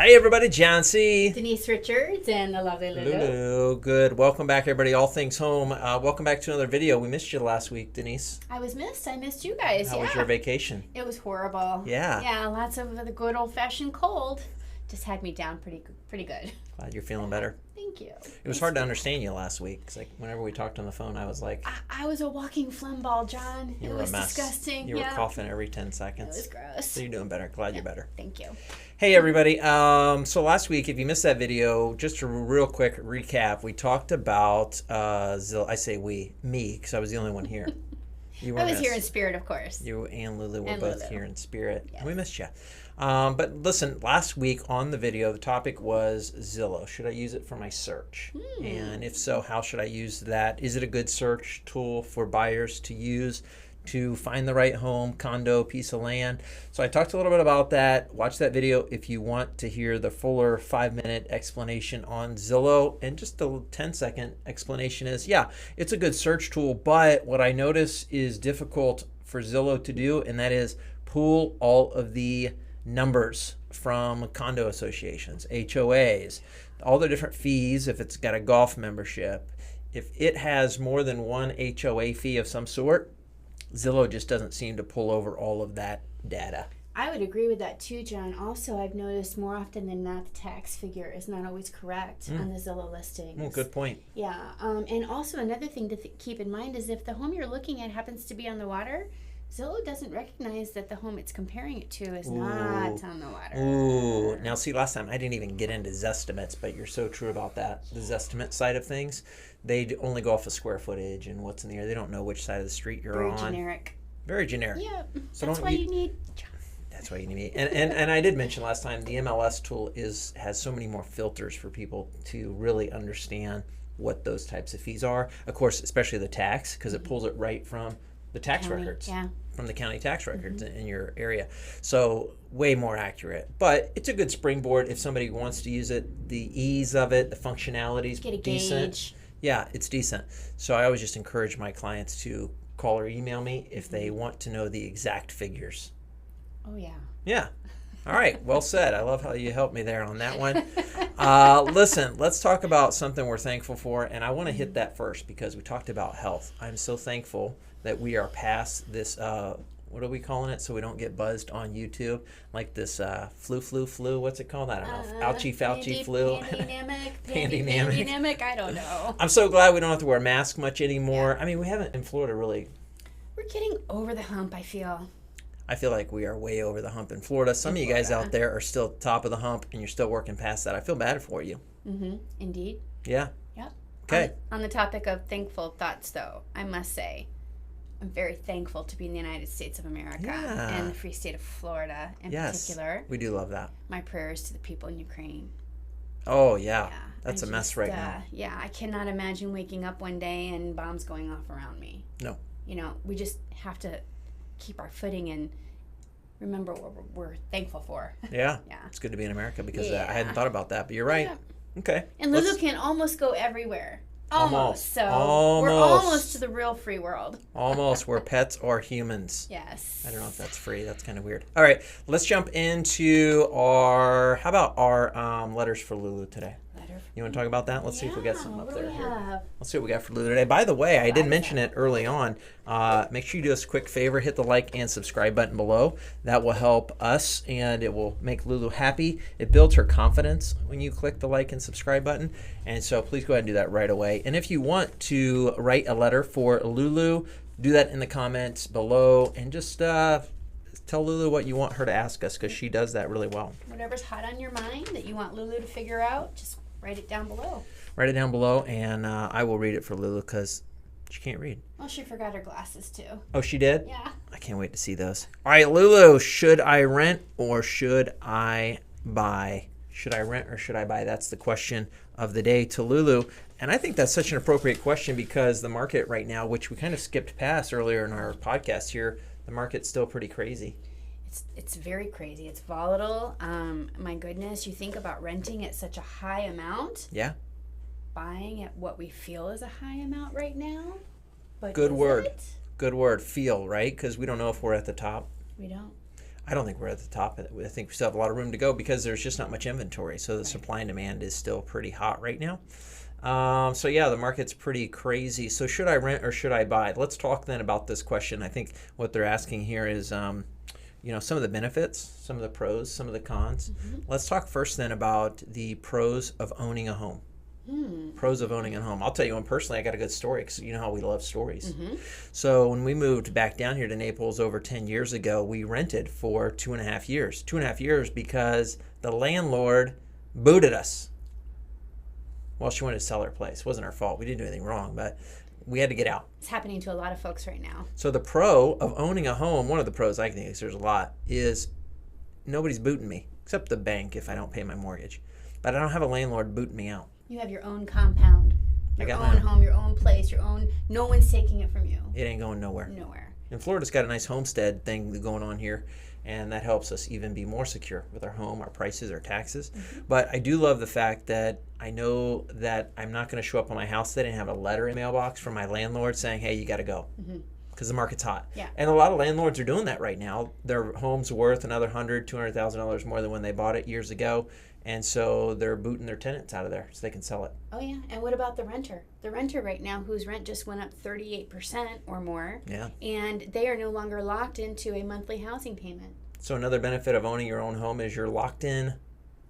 Hey everybody, John C. Denise Richards and the lovely Lulu. Lulu, good. Welcome back everybody, All Things Home. Welcome back to another video. We missed you last week, Denise. I missed you guys. How was your vacation? It was horrible. Yeah. Yeah, lots of the good old-fashioned cold. Just had me down pretty good. Glad you're feeling better. Thank you. It was hard to understand you last week because whenever we talked on the phone, I was like... I was a walking phlegm ball, John. You it were was a mess. Disgusting. You were coughing every 10 seconds. It was gross. So you're doing better. Glad you're better. Thank you. Hey everybody, so last week, if you missed that video, just a real quick recap, we talked about Zillow. I say me, because I was the only one here. You I was here in spirit, of course. You and Lulu were both here in spirit. Yes. We missed you. But listen, last week on the video, the topic was Zillow. Should I use it for my search? And if so, how should I use that? Is it a good search tool for buyers to use to find the right home, condo, piece of land? So I talked a little bit about that. Watch that video if you want to hear the fuller 5-minute explanation on Zillow. And just the 10-second explanation is, yeah, it's a good search tool, but what I notice is difficult for Zillow to do, and that is pull all of the numbers from condo associations, HOAs, all the different fees if it's got a golf membership. If it has more than one HOA fee of some sort, Zillow just doesn't seem to pull over all of that data. I would agree with that too, John. Also, I've noticed more often than not the tax figure is not always correct on the Zillow listings. Oh, good point. Yeah, and also another thing to keep in mind is if the home you're looking at happens to be on the water, Zillow doesn't recognize that the home it's comparing it to is not on the water. Ooh. Now, see, last time I didn't even get into Zestimates, but you're so true about that. The Zestimate side of things, they only go off of square footage and what's in the air. They don't know which side of the street you're on. Very generic. Very generic. Yeah, so that's why you need... That's why you need me. And I did mention last time, the MLS tool has so many more filters for people to really understand what those types of fees are. Of course, especially the tax, because it pulls it right from the tax records, from the county tax records in your area. So way more accurate. But it's a good springboard if somebody wants to use it. The ease of it, the functionality is decent. Gauge. Yeah, it's decent. So I always just encourage my clients to call or email me if they want to know the exact figures. Oh, yeah. Yeah. All right. Well said. I love how you helped me there on that one. Listen, let's talk about something we're thankful for. And I want to hit that first because we talked about health. I'm so thankful that we are past this, what are we calling it so we don't get buzzed on YouTube? Like this flu. What's it called? I don't know. Ouchie, fouchie, flu. Pandemic. I don't know. I'm so glad we don't have to wear masks much anymore. Yeah. I mean, we haven't in Florida really. We're getting over the hump, I feel. I feel like we are way over the hump in Florida. Some of you guys out there are still top of the hump and you're still working past that. I feel bad for you. Indeed. Yeah. Yep. Okay. On the topic of thankful thoughts, though, I must say, I'm very thankful to be in the United States of America and the free state of Florida in particular. We do love that. My prayers to the people in Ukraine. Oh, yeah. That's a mess right now. Yeah, I cannot imagine waking up one day and bombs going off around me. No. You know, we just have to keep our footing and remember what we're thankful for. Yeah. It's good to be in America because I hadn't thought about that, but you're right. Yeah. Okay. And Lulu can almost go everywhere. Almost. So we're almost to the real free world. Almost. We're pets or humans. Yes. I don't know if that's free. That's kind of weird. All right. Let's jump into how about our letters for Lulu today? You want to talk about that? Let's see if we got something up there. Here. Let's see what we got for Lulu today. By the way, I did mention it early on. Make sure you do us a quick favor. Hit the like and subscribe button below. That will help us, and it will make Lulu happy. It builds her confidence when you click the like and subscribe button. And so please go ahead and do that right away. And if you want to write a letter for Lulu, do that in the comments below. And just tell Lulu what you want her to ask us because she does that really well. Whatever's hot on your mind that you want Lulu to figure out, just write it down below. Write it down below, and I will read it for Lulu because she can't read. Well, she forgot her glasses, too. Oh, she did? Yeah. I can't wait to see those. All right, Lulu, should I rent or should I buy? Should I rent or should I buy? That's the question of the day to Lulu. And I think that's such an appropriate question because the market right now, which we kind of skipped past earlier in our podcast here, the market's still pretty crazy. It's very crazy. It's volatile. My goodness, you think about renting at such a high amount. Yeah. Buying at what we feel is a high amount right now. But good word. Good word. Feel, right? Because we don't know if we're at the top. We don't. I don't think we're at the top. I think we still have a lot of room to go because there's just not much inventory. So the supply and demand is still pretty hot right now. So yeah, the market's pretty crazy. So should I rent or should I buy? Let's talk then about this question. I think what they're asking here is, some of the benefits, some of the pros, some of the cons. Let's talk first then about the pros of owning a home. Pros of owning a home. I'll tell you one personally, I got a good story because you know how we love stories. So when we moved back down here to Naples over 10 years ago, we rented for 2.5 years. 2.5 years because the landlord booted us. Well, she wanted to sell her place. It wasn't our fault. We didn't do anything wrong, but we had to get out. It's happening to a lot of folks right now. So the pro of owning a home, one of the pros I think is there's a lot, is nobody's booting me, except the bank if I don't pay my mortgage. But I don't have a landlord booting me out. You have your own compound, your own home, your own place, no one's taking it from you. It ain't going nowhere. Nowhere. And Florida's got a nice homestead thing going on here, and that helps us even be more secure with our home, our prices, our taxes. But I do love the fact that I know that I'm not going to show up on my house today and have a letter in the mailbox from my landlord saying, hey, you got to go. Because the market's hot. Yeah. And a lot of landlords are doing that right now. Their home's worth another $100,000, $200,000 more than when they bought it years ago. And so they're booting their tenants out of there so they can sell it. Oh, yeah. And what about the renter? The renter right now whose rent just went up 38% or more. Yeah. And they are no longer locked into a monthly housing payment. So another benefit of owning your own home is you're locked in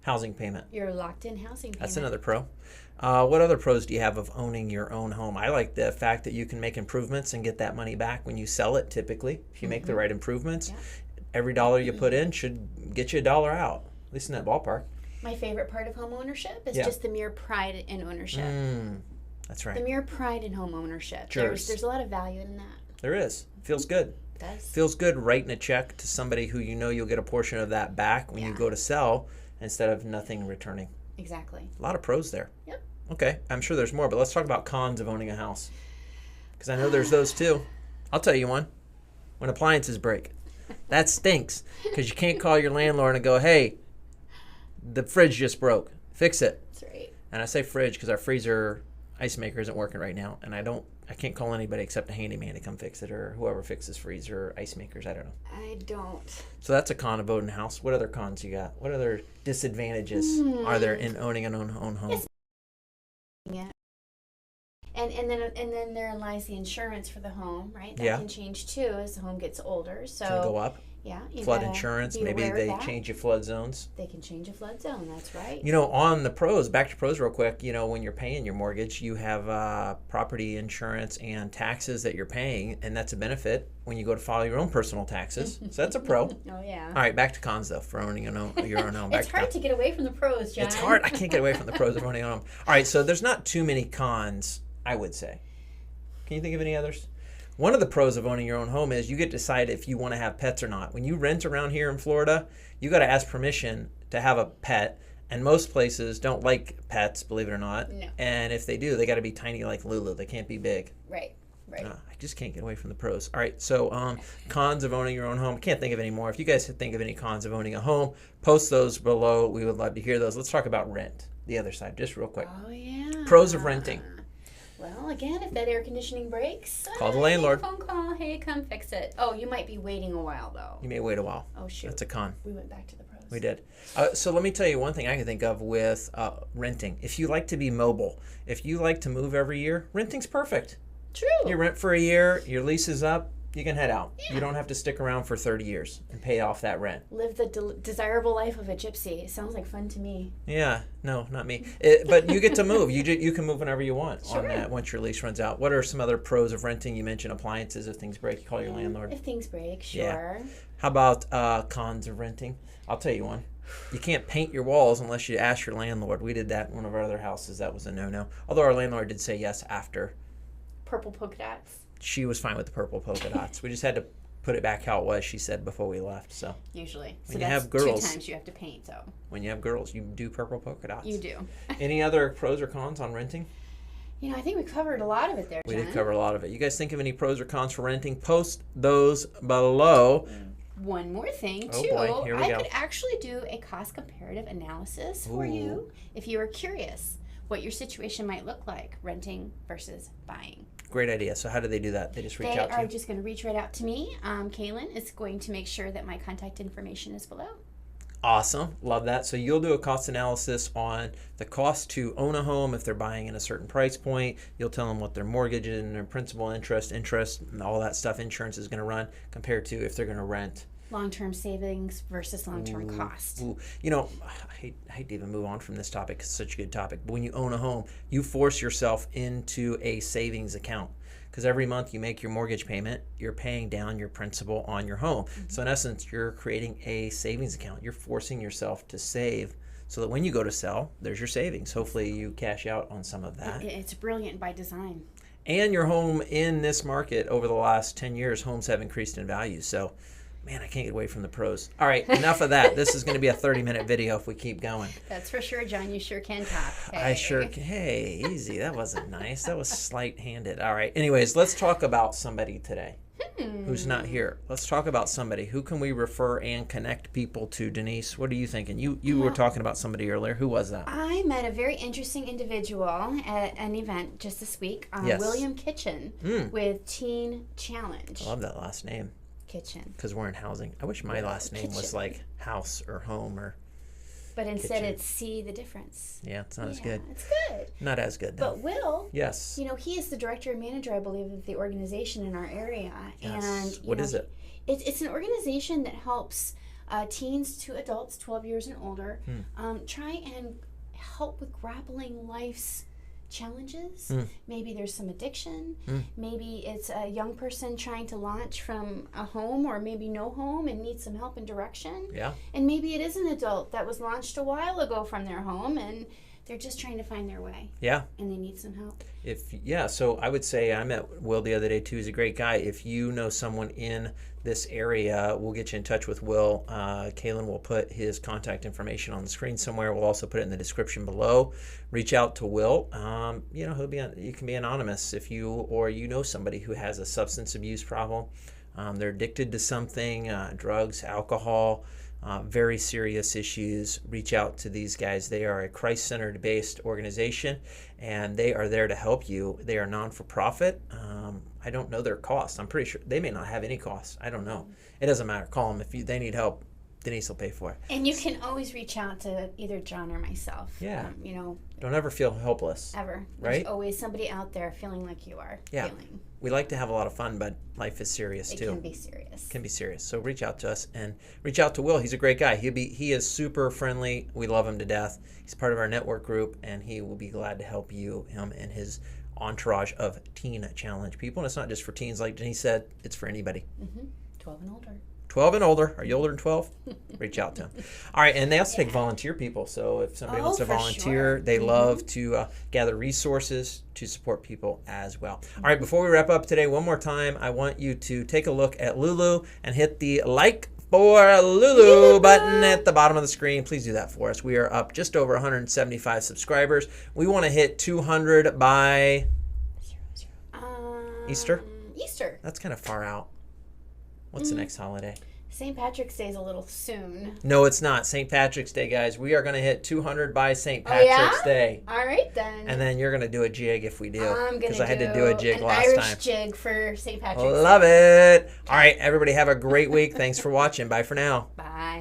housing payment. You're locked in housing payment. That's another pro. What other pros do you have of owning your own home? I like the fact that you can make improvements and get that money back when you sell it, typically. If you make the right improvements, every dollar you put in should get you $1 out, at least in that ballpark. My favorite part of home ownership is just the mere pride in ownership. That's right. The mere pride in home ownership. Sure. There's a lot of value in that. There is. Feels good. It does. Feels good writing a check to somebody who you know you'll get a portion of that back when you go to sell instead of nothing returning. Exactly. A lot of pros there. Yep. Okay, I'm sure there's more, but let's talk about cons of owning a house. Because I know there's those too. I'll tell you one. When appliances break. That stinks. Because you can't call your landlord and go, hey, the fridge just broke. Fix it. That's right. And I say fridge because our freezer ice maker isn't working right now. And I can't call anybody except a handyman to come fix it or whoever fixes freezer or ice makers. I don't know. I don't. So that's a con of owning a house. What other cons you got? What other disadvantages are there in owning an own home? Yes. Yeah. And then therein lies the insurance for the home, right? That can change too as the home gets older. So can go up. Yeah. Flood insurance. Maybe they change your flood zones. They can change a flood zone. That's right. On the pros, back to pros real quick, when you're paying your mortgage, you have property insurance and taxes that you're paying, and that's a benefit when you go to file your own personal taxes. So that's a pro. Oh, yeah. All right, back to cons, though, for owning your own home. It's hard to get away from the pros, John. It's hard. I can't get away from the pros of owning a home. All right, so there's not too many cons, I would say. Can you think of any others? One of the pros of owning your own home is you get to decide if you want to have pets or not. When you rent around here in Florida, you got to ask permission to have a pet, and most places don't like pets, believe it or not. No. And if they do, they got to be tiny like Lulu. They can't be big. Right. I just can't get away from the pros. All right, so cons of owning your own home. I can't think of any more. If you guys think of any cons of owning a home, post those below. We would love to hear those. Let's talk about rent, the other side, just real quick. Oh, yeah. Pros of renting. Well, again, if that air conditioning breaks, call the landlord. Phone call. Hey, come fix it. Oh, you might be waiting a while, though. You may wait a while. Oh, shoot. That's a con. We went back to the pros. We did. So let me tell you one thing I can think of with renting. If you like to be mobile, if you like to move every year, renting's perfect. True. You rent for a year, your lease is up, you can head out. Yeah. You don't have to stick around for 30 years and pay off that rent. Live the desirable life of a gypsy. It sounds like fun to me. Yeah, no, not me. But you get to move. You can move whenever you want on that once your lease runs out. What are some other pros of renting? You mentioned appliances. If things break, you call your landlord. If things break, sure. Yeah. How about cons of renting? I'll tell you one. You can't paint your walls unless you ask your landlord. We did that in one of our other houses. That was a no-no. Although our landlord did say yes after. Purple polka dots. She was fine with the purple polka dots. We just had to put it back how it was, she said, before we left. So usually. When so you that's have girls, 2 times you have to paint. So when you have girls, you do purple polka dots. You do. Any other pros or cons on renting? I think we covered a lot of it there, We John. did cover a lot of it. You guys think of any pros or cons for renting? Post those below. One more thing, Oh too. boy, here we go. I could actually do a cost comparative analysis for you if you are curious what your situation might look like renting versus buying. Great idea. So how do they do that? They just reach out to you? They are just going to reach right out to me. Kaylin is going to make sure that my contact information is below. Awesome. Love that. So you'll do a cost analysis on the cost to own a home if they're buying in a certain price point. You'll tell them what their mortgage and their principal interest, and all that stuff insurance is going to run compared to if they're going to rent. Long-term savings versus long-term cost. Ooh. You know, I hate to even move on from this topic. It's such a good topic. But when you own a home, you force yourself into a savings account. Because every month you make your mortgage payment, you're paying down your principal on your home. Mm-hmm. So in essence, you're creating a savings account. You're forcing yourself to save so that when you go to sell, there's your savings. Hopefully you cash out on some of that. It's brilliant by design. And your home in this market over the last 10 years, homes have increased in value. So, man, I can't get away from the pros. All right, enough of that. This is going to be a 30-minute video if we keep going. That's for sure, John. You sure can talk. Hey. I sure can. Hey, easy. That wasn't nice. That was slight-handed. All right. Anyways, let's talk about somebody today who's not here. Let's talk about somebody. Who can we refer and connect people to? Denise, what are you thinking? You were talking about somebody earlier. Who was that? I met a very interesting individual at an event just this week. Yes. William Kitchen with Teen Challenge. I love that last name. Kitchen. Because we're in housing. I wish my last name was like house or home or. But instead kitchen. It's see the difference. Yeah, it's not as good. It's good. Not as good, though. But Will, yes. You know, he is the director and manager, I believe, of the organization in our area. Yes. And what is it? It's an organization that helps teens to adults, 12 years and older, try and help with grappling life's challenges. Maybe there's some addiction. Maybe it's a young person trying to launch from a home or maybe no home and needs some help and direction. Yeah. And maybe it is an adult that was launched a while ago from their home and they're just trying to find their way. Yeah. And they need some help. So I would say I met Will the other day too. He's a great guy. If you know someone in this area, we'll get you in touch with Will. Kaylin will put his contact information on the screen somewhere. We'll also put it in the description below. Reach out to Will. You can be anonymous if you know somebody who has a substance abuse problem. They're addicted to something, drugs, alcohol. Very serious issues. Reach out to these guys. They are a Christ-centered based organization and they are there to help you. They are non-for-profit. I don't know their cost. I'm pretty sure they may not have any cost. I don't know. It doesn't matter. Call them if they need help. Denise will pay for it. And you can always reach out to either John or myself. Yeah. Don't ever feel helpless. Ever. Right? There's always somebody out there feeling like you are feeling. We like to have a lot of fun, but life is serious too. It can be serious. Can be serious. So reach out to us and reach out to Will. He's a great guy. He is super friendly. We love him to death. He's part of our network group, and he will be glad to help him and his entourage of Teen Challenge people. And it's not just for teens, like Denise said. It's for anybody. 12 and older. 12 and older. Are you older than 12? Reach out to them. All right, and they also take volunteer people. So if somebody wants to volunteer, they love to gather resources to support people as well. All right, before we wrap up today, one more time, I want you to take a look at Lulu and hit the like for Lulu button at the bottom of the screen. Please do that for us. We are up just over 175 subscribers. We want to hit 200 by Easter? Easter. That's kind of far out. What's the next holiday? St. Patrick's Day is a little soon. No, it's not. St. Patrick's Day, guys. We are going to hit 200 by St. Patrick's Day. All right, then. And then you're going to do a jig if we do. I'm going to do because I had to do a jig last Irish time. jig for St. Patrick's Day. Love it. All right, everybody have a great week. Thanks for watching. Bye for now. Bye.